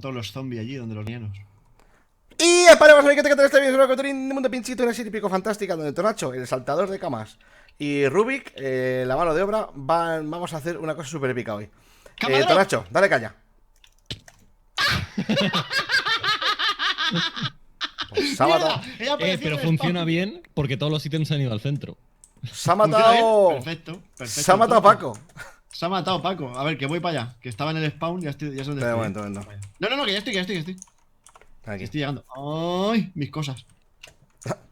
todos los zombies allí donde los nianos. Y paremos a que te este vídeo sobre un mundo pinchito, una serie pico fantástica donde Tonacho, el saltador de camas, y Rubik, la mano de obra, vamos a hacer una cosa súper épica hoy. Tonacho, dale caña. Pues se ha matado. Pero funciona bien porque todos los ítems han ido al centro. Se ha matado. Perfecto, perfecto. Se ha matado Paco. Se ha matado Paco. A ver, que voy para allá. Que estaba en el spawn, ya estoy. Ya sé dónde De estoy. momento, No, que ya estoy. Aquí. Estoy llegando. Ay, mis cosas.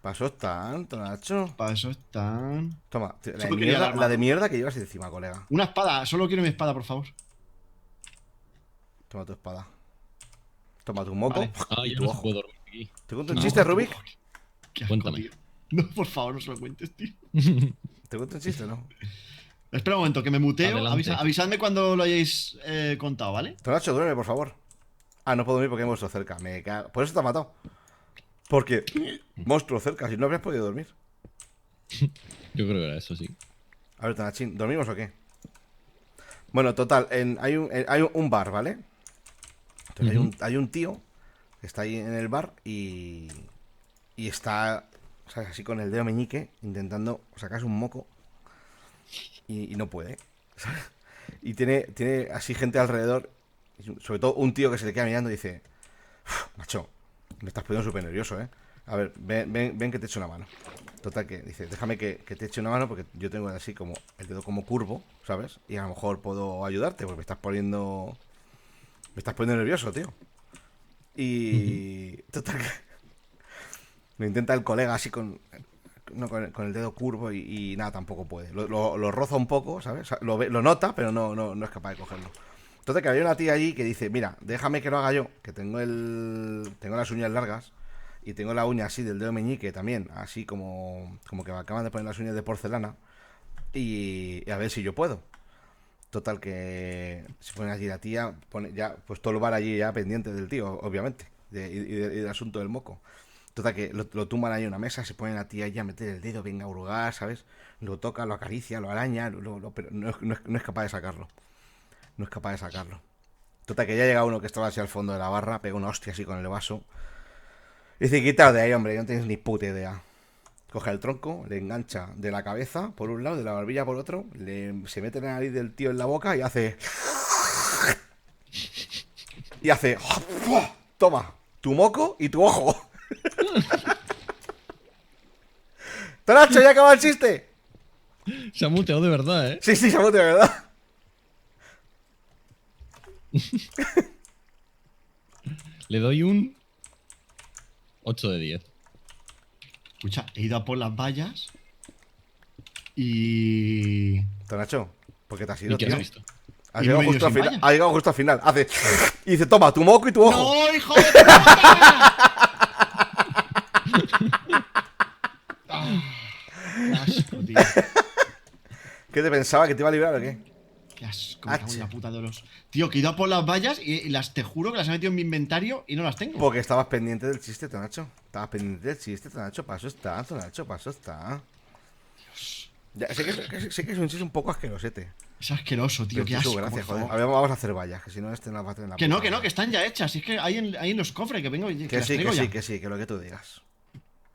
Pasó están, Tonacho. Para eso están. Toma, tío, Solo quería dar la de mano. mierda que llevas encima, colega. Una espada, solo quiero mi espada, por favor. Toma tu espada. Toma tu moco. Vale. Y Ya tu no se ojo. puede dormir aquí. ¿Te cuento un chiste, Rubik? Qué asco, Cuéntame. tío. No, por favor, no se lo cuentes, tío. ¿Te cuento un chiste, no? Espera un momento, que me muteo. Adelante. Avisadme cuando lo hayáis contado, ¿vale? Tonacho, duerme, por favor. Ah, no puedo dormir porque hay monstruo cerca. Por eso te ha matado. Porque monstruo cerca, si no habrías podido dormir. Yo creo que era eso, sí. A ver, Tonachín, ¿dormimos o qué? Bueno, total, hay un bar, ¿vale? Entonces hay un tío que está ahí en el bar y está, ¿sabes? Así con el dedo meñique intentando sacarse un moco y no puede, ¿sabes? Y tiene así gente alrededor, sobre todo un tío que se le queda mirando y dice: macho, me estás poniendo súper nervioso, ¿eh? A ver, ven que te echo una mano. Total, que dice: déjame que te eche una mano porque yo tengo así como el dedo como curvo, ¿sabes? Y a lo mejor puedo ayudarte porque me estás poniendo nervioso, tío. Y total, que lo intenta el colega así con el dedo curvo y nada, tampoco puede. Lo roza un poco, ¿sabes? O sea, lo nota, pero no es capaz de cogerlo. Entonces, que había una tía allí que dice: mira, déjame que lo haga yo, que tengo las uñas largas y tengo la uña así del dedo meñique también, así como que me acaban de poner las uñas de porcelana y a ver si yo puedo. Total, que se pone allí la tía, pone ya pues todo el bar allí ya pendiente del tío, obviamente, y del asunto del moco. Total, que lo tumban ahí en una mesa, se pone la tía allí a meter el dedo, venga a hurgar, ¿sabes? Lo toca, lo acaricia, lo araña, pero no es capaz de sacarlo. No es capaz de sacarlo. Total, que ya llega uno que estaba así al fondo de la barra, pega una hostia así con el vaso. Y dice: quitaos de ahí, hombre, no tenéis ni puta idea. Coge el tronco, le engancha de la cabeza por un lado, de la barbilla por otro, se mete la nariz del tío en la boca y hace... Y hace... Toma, tu moco y tu ojo. ¡Tonacho, ya acaba el chiste! Se ha muteado de verdad, ¿eh? Sí, se ha muerto de verdad. Le doy un 8 de 10. Escucha, he ido a por las vallas y... Tonacho, ¿por qué te has ¿Y ido, qué tío? has visto? Has Y llegado no me he justo ido al sin final. vallas. Ha llegado justo al final. Hace... Y dice: toma, tu moco y tu ojo. ¡No, hijo de puta! Qué asco, tío. ¿Qué te pensaba? ¿Que te iba a librar o qué? Qué asco, me cago en la puta de los... Tío, que he ido a por las vallas y las, te juro que las he metido en mi inventario y no las tengo. Porque estabas pendiente del chiste, Tonacho. Estabas pendiente del chiste, Tonacho. Paso está, Tonacho, paso está. Dios. Ya, sé que es un chiste un poco asquerosete. Es asqueroso, tío, Pero qué tiene su asco, gracia, por joder. favor. A ver, vamos a hacer vallas, que si no este nos va a tener la Que puta no, que madre. están ya hechas. Si es que hay en los cofres, que vengo y que Que las sí, traigo que ya. sí, que sí, que lo que tú digas.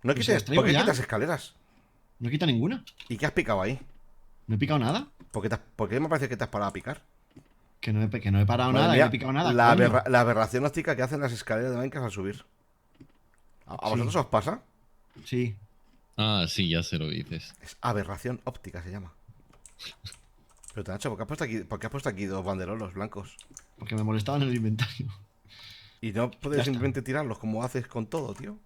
No Pues quites, las traigo ¿por qué ya. quitas escaleras? No quita ninguna. ¿Y qué has picado ahí? No he picado nada. ¿Por qué me parece que te has parado a picar? Que no he parado Madre nada, que mía, no he picado nada. la, coño. la aberración óptica que hacen las escaleras de Minecraft al subir. ¿A Sí. vosotros os pasa? Sí. Ah, sí, ya sé lo que dices. Es aberración óptica, se llama. Pero Nacho, ¿por qué has puesto aquí dos banderolos blancos? Porque me molestaban en el inventario. Y no Ya puedes está. simplemente tirarlos como haces con todo, tío.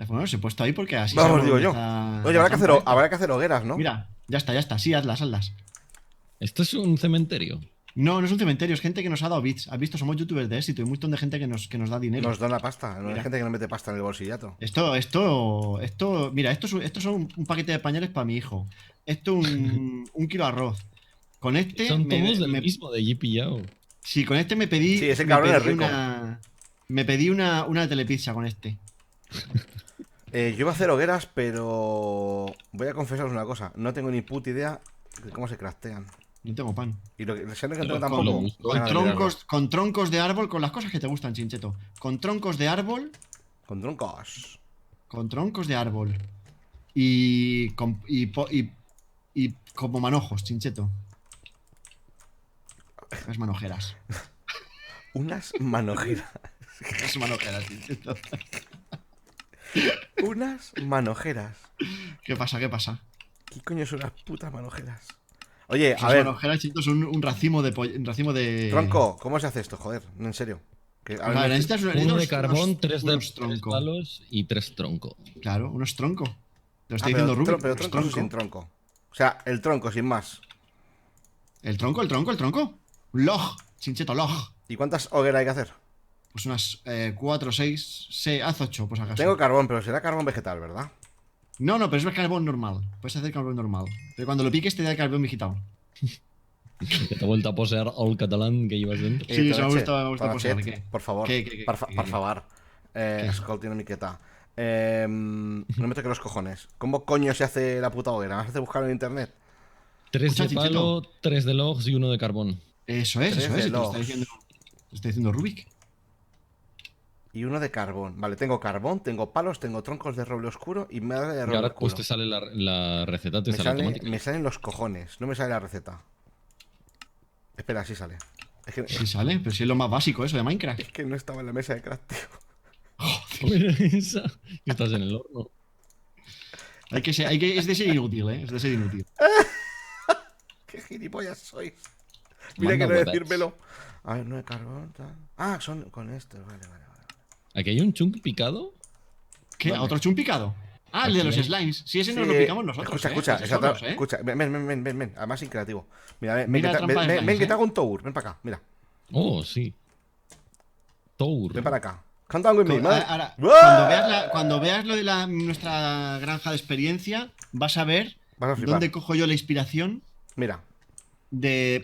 Bueno, se he puesto ahí porque así Vamos, sé digo dónde yo. está Oye, la habrá trampa esta. que hacer hogueras, ¿no? Mira, ya está. Sí, hazlas. Esto es un cementerio. No, no es un cementerio, es gente que nos ha dado bits. Has visto, somos youtubers de éxito y un montón de gente que nos da dinero. Nos dan la pasta. No hay Mira. gente que no mete pasta en el bolsillato. Mira, esto son un paquete de pañales para mi hijo. Esto un kilo de arroz. Con este Son todos del mismo, de Ye pillado. sí, con este me pedí. Sí, ese me cabrón es pedí rico. Me pedí una telepizza con este. Yo iba a hacer hogueras, pero voy a confesaros una cosa. No tengo ni puta idea de cómo se craftean. No tengo pan. Y lo que no tengo Con tampoco. los- Con ganas de mirarlo. con troncos de árbol, con las cosas que te gustan, Chincheto. Con troncos de árbol, Con troncos. con troncos de árbol. Y como manojos, Chincheto. Las manojeras. Unas manojeras. Las manojeras, Chincheto. Unas manojeras. ¿Qué pasa? ¿Qué pasa? ¿Qué coño son unas putas manojeras? Oye, a Las ver, manojeras, Chincheto, son un racimo de un racimo de. tronco, ¿cómo se hace esto? Joder, en serio. Que, a ver, Vale, me- necesitas Uno de carbón, unos- tres unos tres palos y 3 tronco. Claro, unos tronco. Te lo Ah, estoy diciendo Rubik. pero unos tronco sin tronco. O sea, el tronco sin más. El tronco. Un log, Chincheto, log. ¿Y cuántas hogueras hay que hacer? Pues unas 4, 6, haz 8, pues acaso. Tengo carbón, pero será carbón vegetal, ¿verdad? No, pero es carbón normal. Puedes hacer carbón normal. Pero cuando lo piques te da carbón vegetal. Que te ha vuelto a poseer al catalán que llevas dentro. Sí, eso me Tonache, gusta Tonache, posar, ¿qué? por favor. ¿Qué? Por favor. Escolti una miqueta. No me toque los cojones. ¿Cómo coño se hace la puta hoguera? ¿Vas a hacer buscarlo en internet? 3 de Escucha, palo, 3 de logs y 1 de carbón. Eso es, Tres eso de es. Te lo logs. está diciendo Rubik. Y uno de carbón. Vale, tengo carbón, tengo palos, tengo troncos de roble oscuro y madre de Y roble ahora oscuro. pues te sale la receta, te Me, sale automática. me salen los cojones, no me sale la receta. Espera, sí sale. Sí sale, pero si es lo más básico eso de Minecraft. Es que no estaba en la mesa de craft, tío. Mira esa. Que estás en el horno. Es de ser inútil, ¿eh? Es de ser inútil. Qué gilipollas sois. Mira Manda que no huevas. decírmelo. A ver, no de carbón, tal. Ah, son con esto, vale. Aquí hay un chunk picado. ¿Qué? ¿Dónde? ¿Otro chum picado? Ah, el de los Aquí hay- slimes. Sí, ese nos Sí, lo picamos nosotros. Escucha, Ese exacto, solos, escucha. Ven. Además, sin creativo. Mira, ven, Mira que, la trampa de ven slimes, que ¿eh? te hago un tour. Ven para acá, mira. Oh, sí. Tour. Ven para acá. Canta with me, madre. Ahora, ¡Buah! cuando veas lo de nuestra granja de experiencia, vas a ver Vas a flipar. dónde cojo yo la inspiración Mira,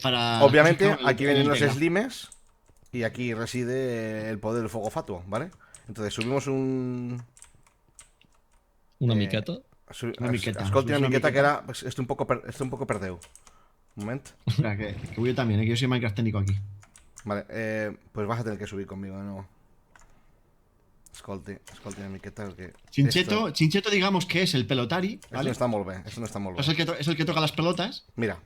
para. obviamente las cosas que hago en aquí el vienen los Tega. slimes y aquí reside el poder del fuego fatuo, ¿vale? Entonces subimos un... Una eh, miqueta. Una miqueta, Escolti una una miqueta que miqueta. era... Pues, estoy un poco perdeu. Un momento. Espera, que voy yo también, que yo soy Minecraft técnico aquí. Vale, pues vas a tener que subir conmigo de nuevo. Escolti una miqueta porque... Chincheto, digamos que es el pelotari, Eso ¿vale? no está molt bé, eso no está molt bé. Es el que toca las pelotas. Mira,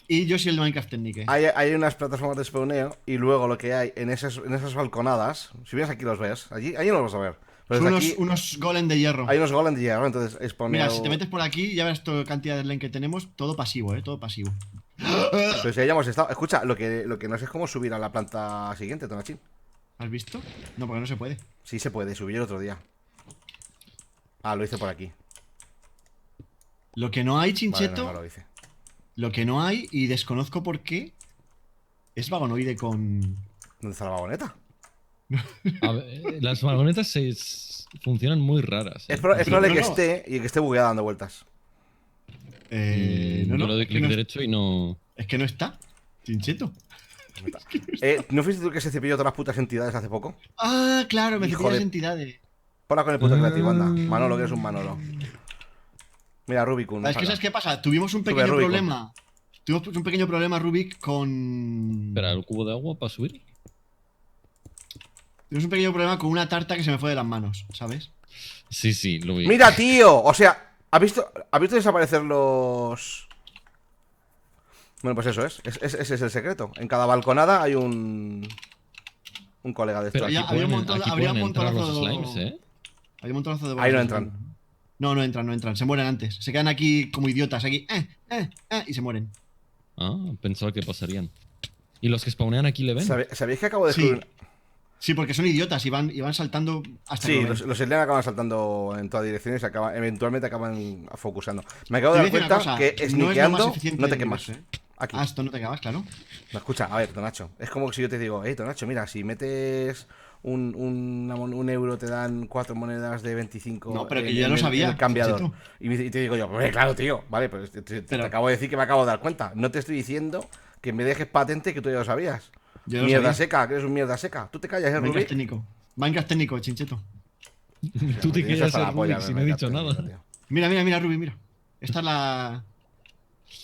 Y yo soy el de Minecraft técnico. hay unas plataformas de spawneo y luego lo que hay en esas balconadas, si vienes aquí los ves, allí no los vas a ver. Pero Son desde aquí unos golem de hierro. hay unos golem de hierro, entonces spawneo... Mira, si te metes por aquí, ya verás toda la cantidad de lane que tenemos. Todo pasivo, todo pasivo. Pero si ya hemos estado... Escucha, lo que no sé es cómo subir a la planta siguiente, Tonachín. ¿Has visto? No, porque no se puede. Sí se puede, subí el otro día. Ah, lo hice por aquí. Lo que no hay, Vale, Chincheto, no lo hice. lo que no hay, y desconozco por qué, es vagonoide con. ¿Dónde está la vagoneta? A ver, las vagonetas funcionan muy raras. Es probable no, que no. esté y que esté bugueada dando vueltas. No, Yo le doy es que clic no, derecho y no. es que no está. Chincheto. ¿No fuiste tú que se cepilló todas las putas entidades hace poco? Ah, claro, me Hijo cepillas de- entidades. Ponla con el puto creativo, anda. Manolo, que eres un Manolo. Mira, Rubicon. Es que, ¿sabes qué pasa? Tuvimos un Sube, pequeño Rubik. problema. Tuvimos un pequeño problema, Rubik, con. Espera, el cubo de agua para subir. Tuvimos un pequeño problema con una tarta que se me fue de las manos, ¿sabes? Sí, lo vi. ¡Mira, tío! O sea, ¿has visto desaparecer los...? Bueno, pues eso es. Ese es el secreto. En cada balconada hay un colega de Pero estos. aquí había un pueden, montón- aquí habría pueden un entrar los montonazo- slimes, ¿eh? Hay un montonazo de Ahí no bolas. entran. No entran. Se mueren antes. Se quedan aquí como idiotas, aquí. Y se mueren. Ah, pensaba que pasarían. ¿Y los que spawnean aquí le ven? ¿Sabéis que acabo de Sí. descubrir? Sí, porque son idiotas y van saltando hasta que Sí, lo ven. los Slen acaban saltando en todas direcciones y eventualmente acaban focusando. Me acabo Te de voy a dar decir una cuenta cosa, que no es lo más sneakeando eficiente no te del quemas. universo, ¿eh? Aquí. Ah, esto no te acabas, claro. No, escucha, a ver, Tonacho. Es como si yo te digo, Tonacho, mira, si metes un euro te dan 4 monedas de 25 No, pero que yo ya lo sabía, en el cambiador. Cheto. Y te digo yo, pues claro, tío. Vale, pues te Pero- acabo de decir que me acabo de dar cuenta. No te estoy diciendo que me dejes patente que tú ya lo sabías. Yo lo Mierda sabía. seca, que eres un mierda seca. Tú te callas, Minecraft Rubik. técnico. Minecraft técnico, Chincheto. Tú te Tienes querías hasta ser la polla, Rubik si no he Minecraft dicho técnico, nada. tío. Mira, Rubí, mira. Esta es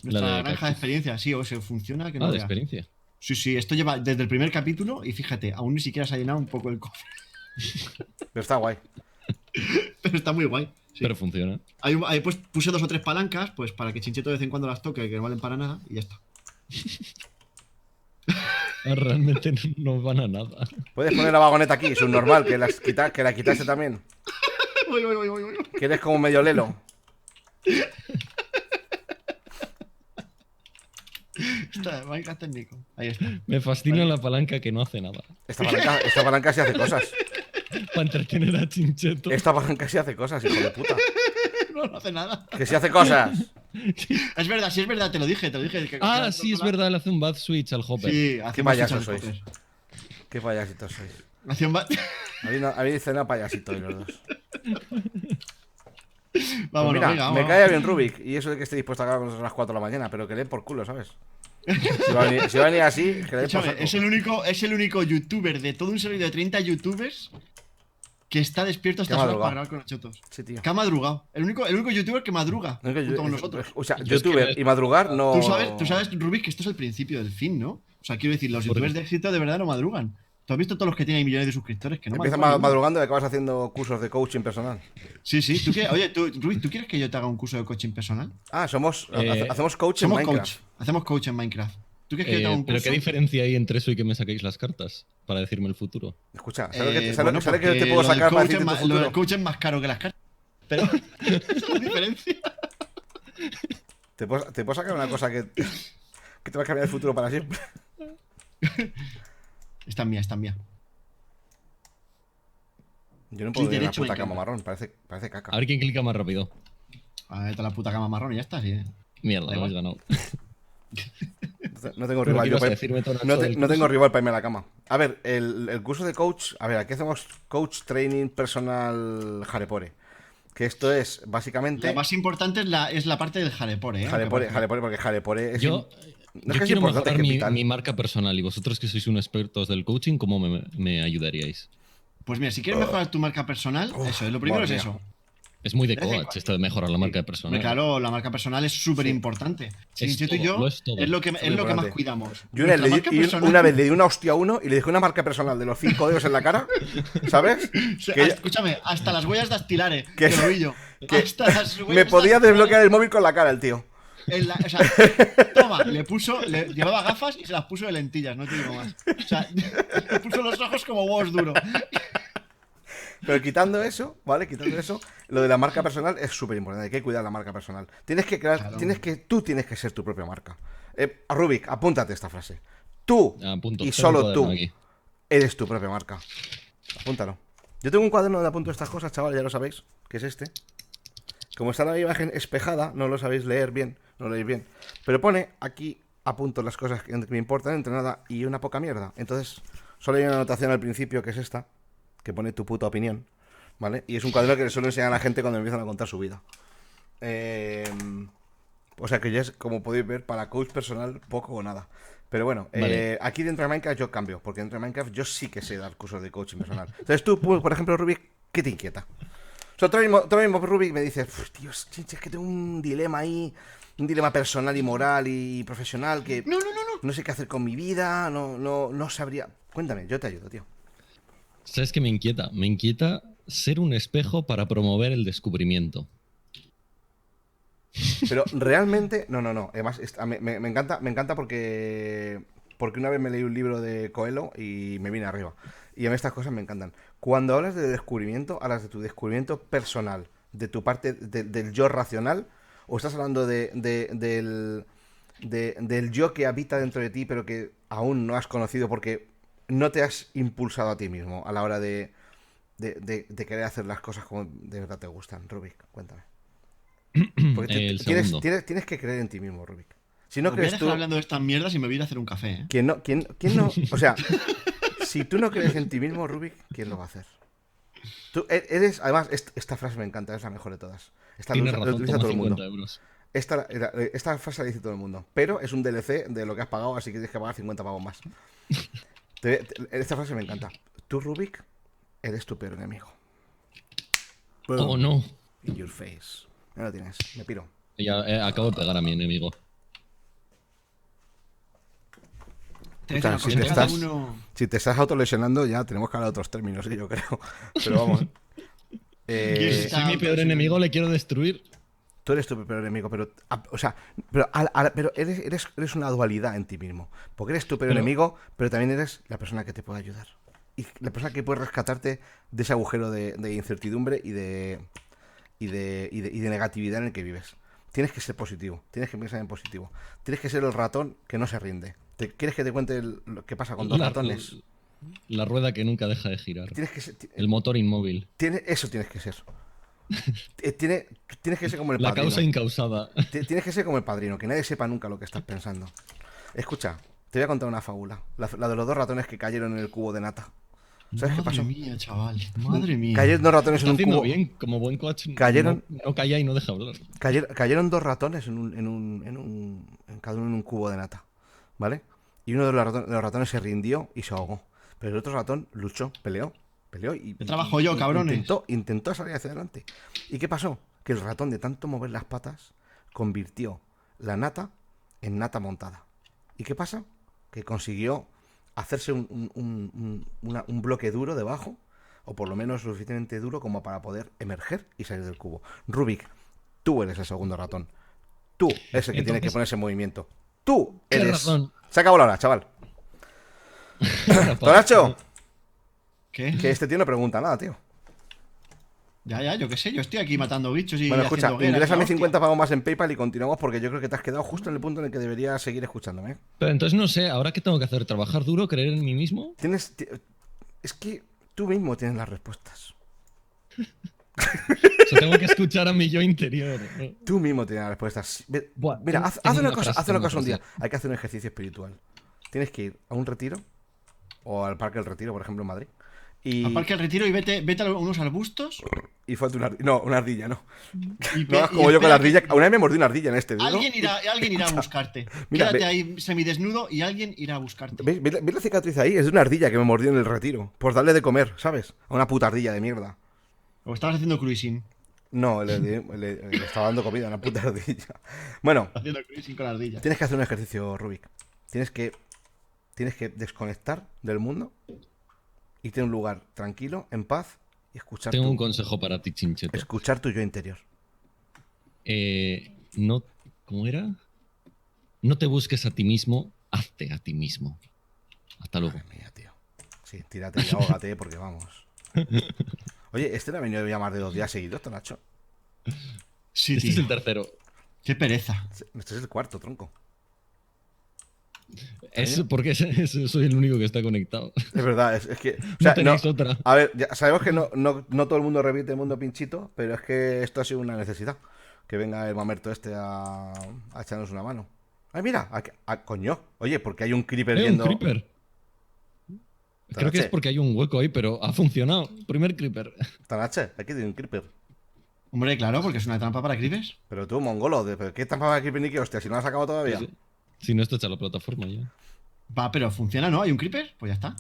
Nuestra La de granja de experiencia, sí, o se funciona que no Ah, de veas. experiencia. Sí, sí, esto lleva desde el primer capítulo y fíjate, aún ni siquiera se ha llenado un poco el cofre. Pero está guay. Pero está muy guay. Sí. Pero funciona. Pues puse 2 o 3 palancas, pues para que Chincheto de vez en cuando las toque, que no valen para nada, y ya está. Realmente no van a nada. Puedes poner la vagoneta aquí, subnormal, que la quitaste también. Voy. Que eres como medio lelo. Está, Minecraft técnico. Ahí está. Me fascina Vale. la palanca que no hace nada. Esta palanca sí hace cosas. Para entretener a Chincheto. Esta palanca sí hace cosas, hijo de puta. No hace nada. Que sí hace cosas. Es verdad, sí es verdad, te lo dije. Que Ah, sí, es verdad, le hace un bad switch al Hopper. Sí, Qué hacemos payasos fichas sois. de Hopper. Qué payasitos sois. Hacía un A mí cena payasito y los dos. Pues Vámonos, mira, venga, me vámonos. cae bien Rubik. Y eso de que esté dispuesto a acabar con nosotros a las 4 de la mañana. Pero que le den por culo, ¿sabes? Si va a venir así, que le den por Escúchame, saco. es el único youtuber de todo un servidor de 30 youtubers que está despierto Que hasta ha horas para madrugado. grabar con los chotos. Sí, tío. Que ha madrugado. El único youtuber que madruga. No, Junto con nosotros. O sea, Yo es que youtuber y madrugar no. Tú sabes, Rubik, que esto es el principio del fin, ¿no? O sea, quiero decir, los ¿Por youtubers qué? de éxito de verdad no madrugan. ¿Tú has visto todos los que tienen millones de suscriptores que no Empiezas madrugan ninguno? madrugando y acabas haciendo cursos de coaching personal. Sí, sí. Oye, Rubik, ¿tú quieres que yo te haga un curso de coaching personal? Ah, Eh, hacemos coach en Somos Minecraft. coach. Hacemos coach en Minecraft. ¿Tú quieres que yo te haga un Pero curso? ¿qué diferencia hay entre eso y que me saquéis las cartas? Para decirme el futuro. Escucha, ¿sabes lo que, Bueno, sabes que porque te puedo lo del sacar para coach decirte tu lo del futuro? coach es más caro que las cartas. Pero esa es la diferencia. Te puedo sacar una cosa que te va a cambiar el futuro para siempre. Esta es mía, esta es mía. Yo no puedo ver una derecho me puta cama encanta. marrón, parece caca. A ver quién clica más rápido. A ver, toda la puta cama marrón y ya está, sí. Mierda, Da hemos igual. ganado. No tengo Pero rival, ¿qué yo ibas a pa- decirme, Tonacho, no, del no tengo curso? rival para irme a la cama. A ver, el curso de coach, a ver, aquí hacemos coach training personal Jarepore. Que esto es básicamente Lo más importante es la parte del jarepore, ¿eh? Jarepore, Aunque parezca- porque Jarepore es Yo, no es yo que es quiero importante, es mejorar que es mi, vital. mi marca personal y vosotros que sois unos expertos del coaching, ¿cómo me ayudaríais? Pues mira, si quieres mejorar tu marca personal, eso, lo primero es madre eso. mía. Es muy de De vez en coach cuando. esto de mejorar la marca Hombre, personal. claro, la marca personal es súper Sí. importante. Es Chincheto y todo, yo lo es todo. es lo que más importante. cuidamos. Yo una, Nuestra marca personal- una vez le di una hostia a uno y le dejé una marca personal de los 5 dedos en la cara, ¿sabes? O sea, Que- escúchame, hasta las huellas dactilares, Que- que lo vi yo. que Hasta las huellas me podía dactilares desbloquear el móvil con la cara el tío. o sea, toma, llevaba gafas y se las puso de lentillas, no te digo más. O sea, le puso los ojos como huevos duros. Pero quitando eso, ¿vale? Quitando eso, lo de la marca personal es súper importante. Hay que cuidar la marca personal. Tienes que crear, Claro. tú tienes que ser tu propia marca. Rubik, apúntate esta frase. Tú Apunto, y tengo solo un cuaderno tú aquí. eres tu propia marca. Apúntalo. Yo tengo un cuaderno donde apunto estas cosas, chaval, ya lo sabéis, que es este. Como está la imagen espejada, no lo sabéis leer bien, no lo leéis bien. Pero pone aquí, apunto las cosas que me importan entre nada y una poca mierda. Entonces, solo hay una anotación al principio que es esta, que pone tu puta opinión, ¿vale? Y es un cuaderno que le suelo enseñar a la gente cuando empiezan a contar su vida. O sea que ya es, como podéis ver, para coach personal, poco o nada. Pero bueno, Vale. aquí dentro de Minecraft yo cambio, porque dentro de Minecraft yo sí que sé dar cursos de coaching personal. Entonces tú, por ejemplo, Rubik, ¿qué te inquieta? O sea, tú mismo Rubik me dices, Dios, chinche, es que tengo un dilema ahí, un dilema personal y moral y profesional que no sé qué hacer con mi vida, no sabría. Cuéntame, yo te ayudo, tío. ¿Sabes qué me inquieta? Me inquieta ser un espejo para promover el descubrimiento. Pero realmente, no. Además, me encanta porque una vez me leí un libro de Coelho y me vine arriba. Y a mí estas cosas me encantan. Cuando hablas de descubrimiento, hablas de tu descubrimiento personal, de tu parte del yo racional, o estás hablando del yo que habita dentro de ti, pero que aún no has conocido porque no te has impulsado a ti mismo a la hora de querer hacer las cosas como de verdad te gustan. Rubik, cuéntame. Porque El segundo. tienes que creer en ti mismo, Rubik. Si no Me voy a crees dejar tú, hablando de estas mierdas y me voy a ir a hacer un café, ¿eh? ¿quién no? O sea, si tú no crees en ti mismo, Rubik, ¿quién lo va a hacer? Tú eres, además, esta frase me encanta, es la mejor de todas. Esta Tienes la razón, utiliza toma todo el 50 mundo. euros. Esta frase la dice todo el mundo. Pero es un DLC de lo que has pagado, así que tienes que pagar 50 pavos más. Esta frase me encanta. Tú, Rubik, eres tu peor enemigo. Oh, no. In your face. Ya lo tienes, me piro. Ya acabo de pegar a mi enemigo. Te voy a decir Si te una cosa, cada estás- uno... Si te estás autolesionando, ya tenemos que hablar de otros términos, yo creo. Pero vamos. ¿Quién Soy mi peor autolesionando. enemigo, le quiero destruir. Tú eres tu peor enemigo, pero. O sea, pero eres una dualidad en ti mismo. Porque eres tu peor Pero- enemigo, pero también eres la persona que te puede ayudar. Y la persona que puede rescatarte de ese agujero de incertidumbre y de negatividad en el que vives. Tienes que ser positivo, tienes que pensar en positivo. Tienes que ser el ratón que no se rinde. ¿Quieres que te cuente lo que pasa con dos La, ratones? la rueda que nunca deja de girar. Tienes que ser, El motor inmóvil. eso tienes que ser. Tienes que ser como el La padrino. causa incausada. Tienes que ser como el padrino, que nadie sepa nunca lo que estás pensando. Escucha, te voy a contar una fábula. La de los dos ratones que cayeron en el cubo de nata. ¿Sabes qué pasó? Madre mía, chaval. Madre mía. Cayeron dos ratones en Está un haciendo cubo. bien, como buen coach. Cayeron- No calla y no deja hablar. Cayeron dos ratones cada uno en un cubo de nata. ¿Vale? Y uno de los ratones se rindió y se ahogó. Pero el otro ratón luchó, peleó y. ¿Qué trabajo yo, cabrones? Intentó salir hacia adelante. ¿Y qué pasó? Que el ratón, de tanto mover las patas, convirtió la nata en nata montada. ¿Y qué pasa? Que consiguió hacerse un bloque duro debajo, o por lo menos suficientemente duro como para poder emerger y salir del cubo. Rubik, tú eres el segundo ratón. Tú es el que tiene que Entonces- ponerse en movimiento. Tú ¿Qué eres. razón? Se acabó la hora, chaval. Tonacho, ¿Qué? que este tío no pregunta nada, tío. Ya, yo qué sé. Yo estoy aquí matando bichos y Bueno, escucha, haciendo hogueras, ingrésame la hostia. 50 pagos más en PayPal y continuamos porque yo creo que te has quedado justo en el punto en el que deberías seguir escuchándome. ¿Eh? Pero entonces no sé, ¿ahora qué tengo que hacer? ¿Trabajar duro? ¿Creer en mí mismo? Es que tú mismo tienes las respuestas. O sea, tengo que escuchar a mi yo interior. ¿No? Tú mismo tienes las respuestas. Buah, Mira, tengo- haz tengo una una cosa, frase, haz una tengo cosa un una día. Hay que hacer un ejercicio espiritual. Tienes que ir a un retiro o al Parque del Retiro, por ejemplo, en Madrid. Y, Al Parque del Retiro y vete a unos arbustos. y fue una ardilla, no. Y No hagas como yo con la ardilla. Una vez me mordí una ardilla en este dedo. Alguien irá a buscarte. Mira, Quédate ve- ahí semidesnudo y alguien irá a buscarte. ¿Ves la cicatriz ahí? Es de una ardilla que me mordió en el retiro. Por darle de comer, ¿sabes? A una puta ardilla de mierda. O estabas haciendo cruising. No, le estaba dando comida a una puta ardilla. Bueno, Haciendo cruising con ardillas. tienes que hacer un ejercicio, Rubik. Tienes que desconectar del mundo y tener un lugar tranquilo, en paz y Tengo un consejo para ti, Chincheto. escuchar tu yo interior. No, ¿cómo era? No te busques a ti mismo, hazte a ti mismo. Hasta luego. Madre mía, tío. Sí, tírate y ahógate porque vamos. Oye, este no ha venido a llamar de 2 días seguidos, Tonacho. Sí, Este es tío. el tercero. Qué pereza. Este es el cuarto, tronco. Es porque soy el único que está conectado. Es verdad, es que. O No sea, tenéis otra. A ver, ya sabemos que no todo el mundo repite el mundo pinchito, pero es que esto ha sido una necesidad. Que venga el mamerto este a echarnos una mano. Ay, mira, coño. Oye, porque hay un creeper Un yendo. creeper. Creo que es porque hay un hueco ahí, pero ha funcionado. Primer creeper. Tanache, aquí hay un creeper. Hombre, claro, porque es una trampa para creepers. Pero tú, mongolo, ¿pero qué trampa de creeper ni qué hostia? Si no lo has acabado todavía. Si no, está hecha la plataforma ya. Va, pero funciona, ¿no? ¿Hay un creeper? Pues ya está.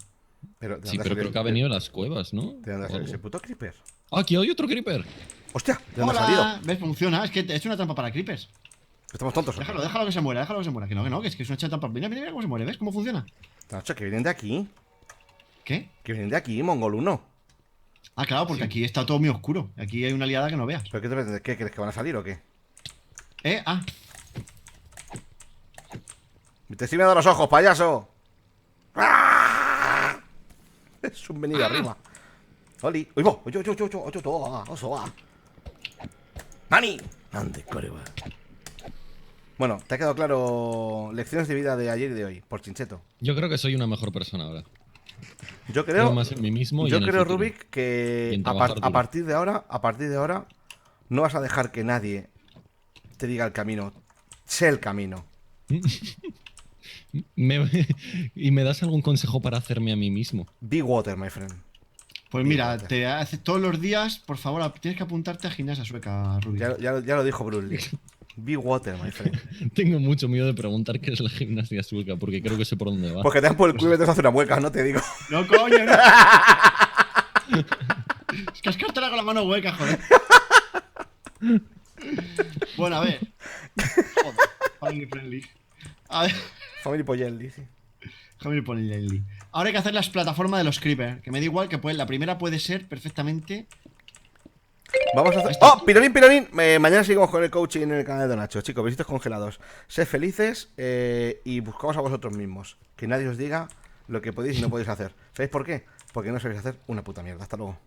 Pero, ¿de Sí, dónde pero salió creo que ha venido de las cuevas, ¿no? ¿De dónde ha O salido ese algo. puto creeper? Ah, aquí hay otro creeper. ¡Hostia! ¿De dónde ha ¡Hola! salido? ¿Ves? Funciona. Es que es una trampa para creepers. Estamos tontos. ¿o qué? Déjalo que se muera, déjalo que se muera. Que no, que es una trampa. Mira cómo se muere, ¿ves cómo funciona? Tanache, que vienen de aquí. ¿Qué? Que vienen de aquí, mongol 1. Ah, claro, porque aquí está todo muy oscuro. Aquí hay una liada que no veas. ¿Pero qué te pretendes? ¿Qué crees que van a salir o qué? Ah, ¡Te estoy viendo los ojos, payaso! ¡Ah! Es un venido arriba. ¡Oli! ¡Uy, bo! ¡Oyo! ¡Oso, va! ¡Nani! ¡Ande, coreba! Bueno, ¿te ha quedado claro lecciones de vida de ayer y de hoy? Por Chincheto. Yo creo que soy una mejor persona ahora. Yo Creo creo, más en mí mismo y yo en el creo futuro. Rubik, Y que en a trabajar duro. partir de ahora, no vas a dejar que nadie te diga el camino. Sé el camino. ¿Y me das algún consejo para hacerme a mí mismo? Be water, my friend. pues mira, Fíjate. te hace todos los días, por favor, tienes que apuntarte a gimnasia sueca, Rubí. Ya lo dijo Bruce Lee. Be water, my friend. Tengo mucho miedo de preguntar qué es la gimnasia sueca, porque creo que sé por dónde va. Porque te dan por el culo y te hace una mueca, no te digo. No, coño, no. Es que has cartera con la mano hueca, joder. Bueno, a ver. Joder, family friendly. A ver, Family Poyelli, sí. Jamir Ponelli. Ahora hay que hacer las plataformas de los creepers. Que me da igual que la primera puede ser perfectamente. Vamos a hacer... ¡Oh! ¡Pironín, pironín! Mañana seguimos con el coaching en el canal de Don Nacho. Chicos, besitos congelados. Sed felices y buscaos a vosotros mismos. Que nadie os diga lo que podéis y no podéis hacer. ¿Sabéis por qué? Porque no sabéis hacer una puta mierda. Hasta luego.